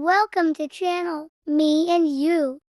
Welcome to channel Me and You.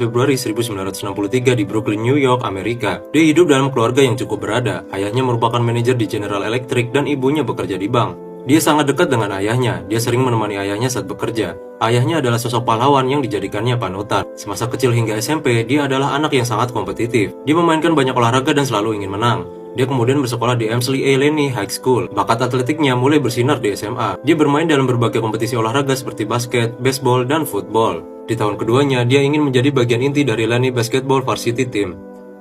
Februari 1963 di Brooklyn, New York, Amerika. Dia hidup dalam keluarga yang cukup berada. Ayahnya merupakan manajer di General Electric dan ibunya bekerja di bank. Dia sangat dekat dengan ayahnya, dia sering menemani ayahnya saat bekerja. Ayahnya adalah sosok pahlawan yang dijadikannya panutan. Semasa kecil hingga SMP, dia adalah anak yang sangat kompetitif. Dia memainkan banyak olahraga dan selalu ingin menang. Dia kemudian bersekolah di Emsley A. Laney High School. Bakat atletiknya mulai bersinar di SMA. Dia bermain dalam berbagai kompetisi olahraga seperti basket, baseball, dan football. Di tahun keduanya, dia ingin menjadi bagian inti dari Laney Basketball Varsity Team.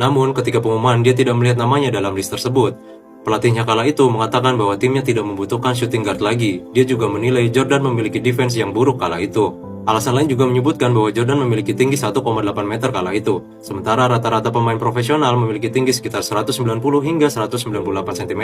Namun, ketika pengumuman, dia tidak melihat namanya dalam list tersebut. Pelatihnya kala itu mengatakan bahwa timnya tidak membutuhkan shooting guard lagi. Dia juga menilai Jordan memiliki defense yang buruk kala itu. Alasan lain juga menyebutkan bahwa Jordan memiliki tinggi 1,8 meter kala itu. Sementara rata-rata pemain profesional memiliki tinggi sekitar 190 hingga 198 cm.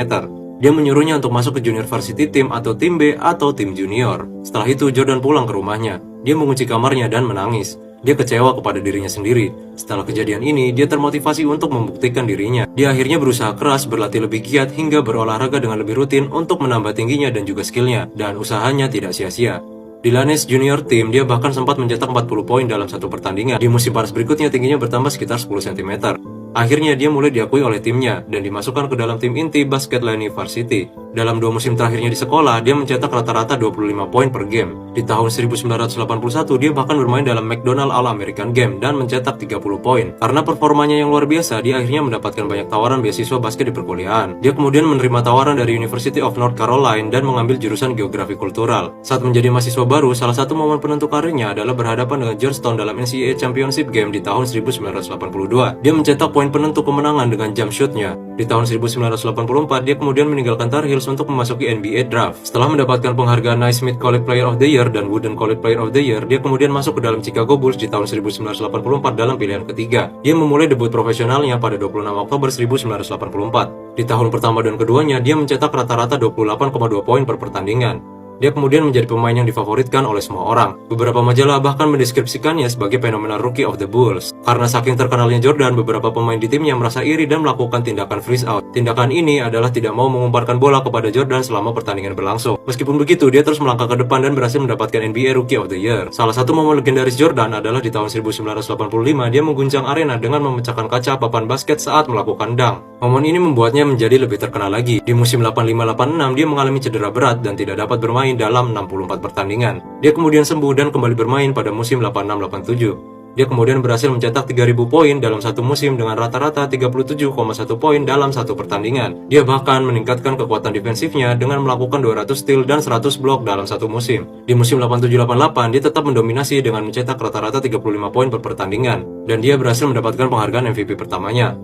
Dia menyuruhnya untuk masuk ke junior varsity team atau tim B atau tim junior. Setelah itu Jordan pulang ke rumahnya. Dia mengunci kamarnya dan menangis. Dia kecewa kepada dirinya sendiri. Setelah kejadian ini, dia termotivasi untuk membuktikan dirinya. Dia akhirnya berusaha keras, berlatih lebih giat, hingga berolahraga dengan lebih rutin untuk menambah tingginya dan juga skillnya. Dan usahanya tidak sia-sia. Di Lanes Junior Team, dia bahkan sempat mencetak 40 poin dalam satu pertandingan. Di musim panas berikutnya, tingginya bertambah sekitar 10 cm. Akhirnya dia mulai diakui oleh timnya dan dimasukkan ke dalam tim inti basket Laney Varsity. Dalam 2 musim terakhirnya di sekolah, dia mencetak rata-rata 25 poin per game. Di tahun 1981, dia bahkan bermain dalam McDonald All-American Game dan mencetak 30 poin. Karena performanya yang luar biasa, dia akhirnya mendapatkan banyak tawaran beasiswa basket di perkuliahan. Dia kemudian menerima tawaran dari University of North Carolina dan mengambil jurusan geografi kultural. Saat menjadi mahasiswa baru, salah satu momen penentu karirnya adalah berhadapan dengan Georgetown dalam NCAA Championship Game di tahun 1982. Dia mencetak poin penentu kemenangan dengan jump shootnya. Di tahun 1984, dia kemudian meninggalkan Tar Heels untuk memasuki NBA Draft. Setelah mendapatkan penghargaan Naismith College Player of the Year dan Wooden College Player of the Year, dia kemudian masuk ke dalam Chicago Bulls di tahun 1984 dalam pilihan ketiga. Dia memulai debut profesionalnya pada 26 Oktober 1984. Di tahun pertama dan keduanya, dia mencetak rata-rata 28,2 poin per pertandingan. Dia kemudian menjadi pemain yang difavoritkan oleh semua orang. Beberapa majalah bahkan mendeskripsikannya sebagai fenomena Rookie of the Bulls. Karena saking terkenalnya Jordan, beberapa pemain di timnya merasa iri dan melakukan tindakan freeze out. Tindakan ini adalah tidak mau mengumparkan bola kepada Jordan selama pertandingan berlangsung. Meskipun begitu, dia terus melangkah ke depan dan berhasil mendapatkan NBA Rookie of the Year. Salah satu momen legendaris Jordan adalah di tahun 1985, dia mengguncang arena dengan memecahkan kaca papan basket saat melakukan dunk. Momen ini membuatnya menjadi lebih terkenal lagi. Di musim 85-86, dia mengalami cedera berat dan tidak dapat bermain dalam 64 pertandingan. Dia kemudian sembuh dan kembali bermain pada musim 86-87. Dia kemudian berhasil mencetak 3.000 poin dalam satu musim dengan rata-rata 37,1 poin dalam satu pertandingan. Dia bahkan meningkatkan kekuatan defensifnya dengan melakukan 200 steal dan 100 blok dalam satu musim. Di musim 87-88, dia tetap mendominasi dengan mencetak rata-rata 35 poin per pertandingan. Dan dia berhasil mendapatkan penghargaan MVP pertamanya.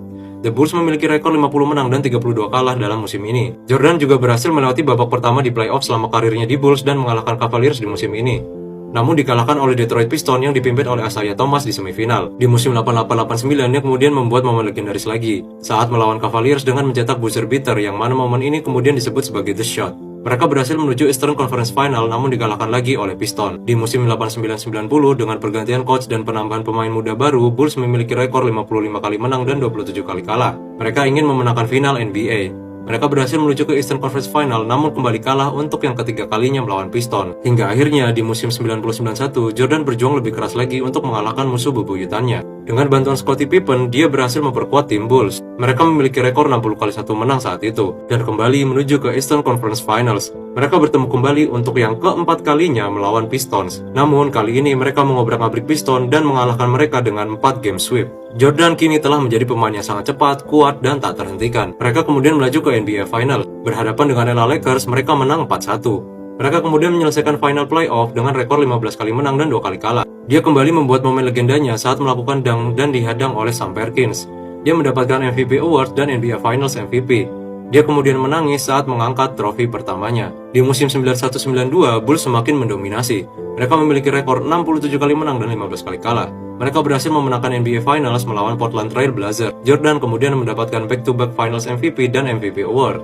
The Bulls memiliki rekor 50 menang dan 32 kalah dalam musim ini. Jordan juga berhasil melewati babak pertama di playoff selama karirnya di Bulls dan mengalahkan Cavaliers di musim ini. Namun dikalahkan oleh Detroit Pistons yang dipimpin oleh Isaiah Thomas di semifinal. Di musim 88-89, dia kemudian membuat momen legendaris lagi saat melawan Cavaliers dengan mencetak buzzer beater, yang mana momen ini kemudian disebut sebagai The Shot. Mereka berhasil menuju Eastern Conference Final namun dikalahkan lagi oleh Pistons. Di musim 89-90 dengan pergantian coach dan penambahan pemain muda baru, Bulls memiliki rekor 55 kali menang dan 27 kali kalah. Mereka ingin memenangkan final NBA. Mereka berhasil menuju ke Eastern Conference Final namun kembali kalah untuk yang ketiga kalinya melawan Pistons. Hingga akhirnya di musim 90-91, Jordan berjuang lebih keras lagi untuk mengalahkan musuh bebuyutannya. Dengan bantuan Scottie Pippen, dia berhasil memperkuat tim Bulls. Mereka memiliki rekor 60 kali 1 menang saat itu dan kembali menuju ke Eastern Conference Finals. Mereka bertemu kembali untuk yang keempat kalinya melawan Pistons. Namun kali ini mereka mengobrak-abrik Pistons dan mengalahkan mereka dengan 4 game sweep. Jordan kini telah menjadi pemain yang sangat cepat, kuat, dan tak terhentikan. Mereka kemudian melaju ke NBA Final. Berhadapan dengan LA Lakers, mereka menang 4-1. Mereka kemudian menyelesaikan final playoff dengan rekor 15 kali menang dan 2 kali kalah. Dia kembali membuat momen legendanya saat melakukan dunk dan dihadang oleh Sam Perkins. Dia mendapatkan MVP Award dan NBA Finals MVP. Dia kemudian menangis saat mengangkat trofi pertamanya. Di musim 91-92, Bulls semakin mendominasi. Mereka memiliki rekor 67 kali menang dan 15 kali kalah. Mereka berhasil memenangkan NBA Finals melawan Portland Trail Blazers. Jordan kemudian mendapatkan back-to-back Finals MVP dan MVP Award.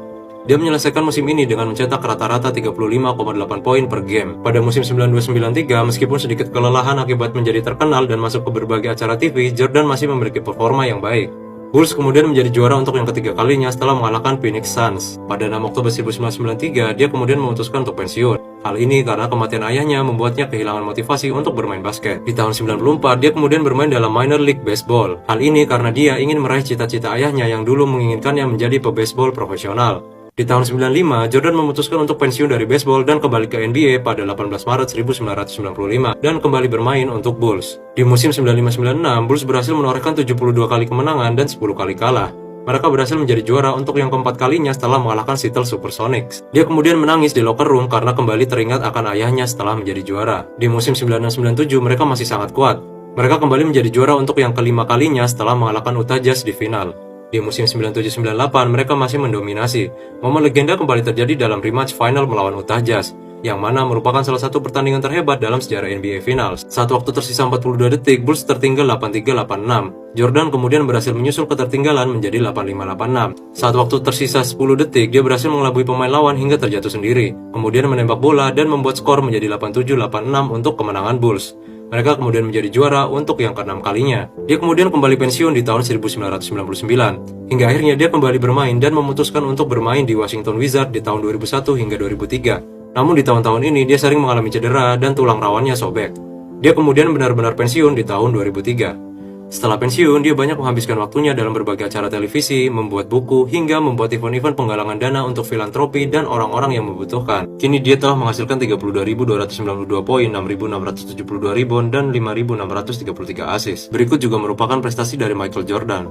Dia menyelesaikan musim ini dengan mencetak rata-rata 35,8 poin per game. Pada musim 92-93, meskipun sedikit kelelahan akibat menjadi terkenal dan masuk ke berbagai acara TV, Jordan masih memiliki performa yang baik. Bulls kemudian menjadi juara untuk yang ketiga kalinya setelah mengalahkan Phoenix Suns. Pada 6 Oktober 1993, dia kemudian memutuskan untuk pensiun. Hal ini karena kematian ayahnya membuatnya kehilangan motivasi untuk bermain basket. Di tahun 94, dia kemudian bermain dalam Minor League Baseball. Hal ini karena dia ingin meraih cita-cita ayahnya yang dulu menginginkannya menjadi pebaseball profesional. Di tahun 95, Jordan memutuskan untuk pensiun dari baseball dan kembali ke NBA pada 18 Maret 1995 dan kembali bermain untuk Bulls. Di musim 95-96, Bulls berhasil menorehkan 72 kali kemenangan dan 10 kali kalah. Mereka berhasil menjadi juara untuk yang keempat kalinya setelah mengalahkan Seattle Supersonics. Dia kemudian menangis di locker room karena kembali teringat akan ayahnya setelah menjadi juara. Di musim 96-97, mereka masih sangat kuat. Mereka kembali menjadi juara untuk yang kelima kalinya setelah mengalahkan Utah Jazz di final. Di musim 97-98, mereka masih mendominasi. Momen legenda kembali terjadi dalam rematch final melawan Utah Jazz, yang mana merupakan salah satu pertandingan terhebat dalam sejarah NBA Finals. Saat waktu tersisa 42 detik, Bulls tertinggal 83-86. Jordan kemudian berhasil menyusul ketertinggalan menjadi 85-86. Saat waktu tersisa 10 detik, dia berhasil mengelabui pemain lawan hingga terjatuh sendiri. Kemudian menembak bola dan membuat skor menjadi 87-86 untuk kemenangan Bulls. Mereka kemudian menjadi juara untuk yang ke-6 kalinya. Dia kemudian kembali pensiun di tahun 1999. Hingga akhirnya dia kembali bermain dan memutuskan untuk bermain di Washington Wizards di tahun 2001 hingga 2003. Namun di tahun-tahun ini dia sering mengalami cedera dan tulang rawannya sobek. Dia kemudian benar-benar pensiun di tahun 2003. Setelah pensiun, dia banyak menghabiskan waktunya dalam berbagai acara televisi, membuat buku, hingga membuat event-event penggalangan dana untuk filantropi dan orang-orang yang membutuhkan. Kini dia telah menghasilkan 32.292 poin, 6.672 rebound, dan 5.633 assist. Berikut juga merupakan prestasi dari Michael Jordan.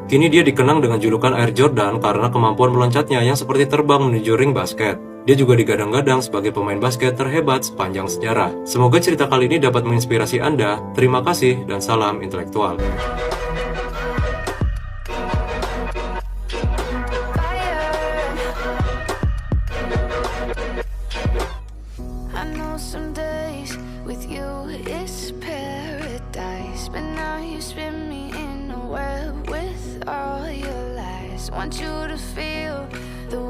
Kini dia dikenang dengan julukan Air Jordan karena kemampuan meloncatnya yang seperti terbang menuju ring basket. Dia juga digadang-gadang sebagai pemain basket terhebat sepanjang sejarah. Semoga cerita kali ini dapat menginspirasi Anda. Terima kasih dan salam intelektual. I know some days with you is paradise, but now you spin me in a web with all your lies. Want you to feel the way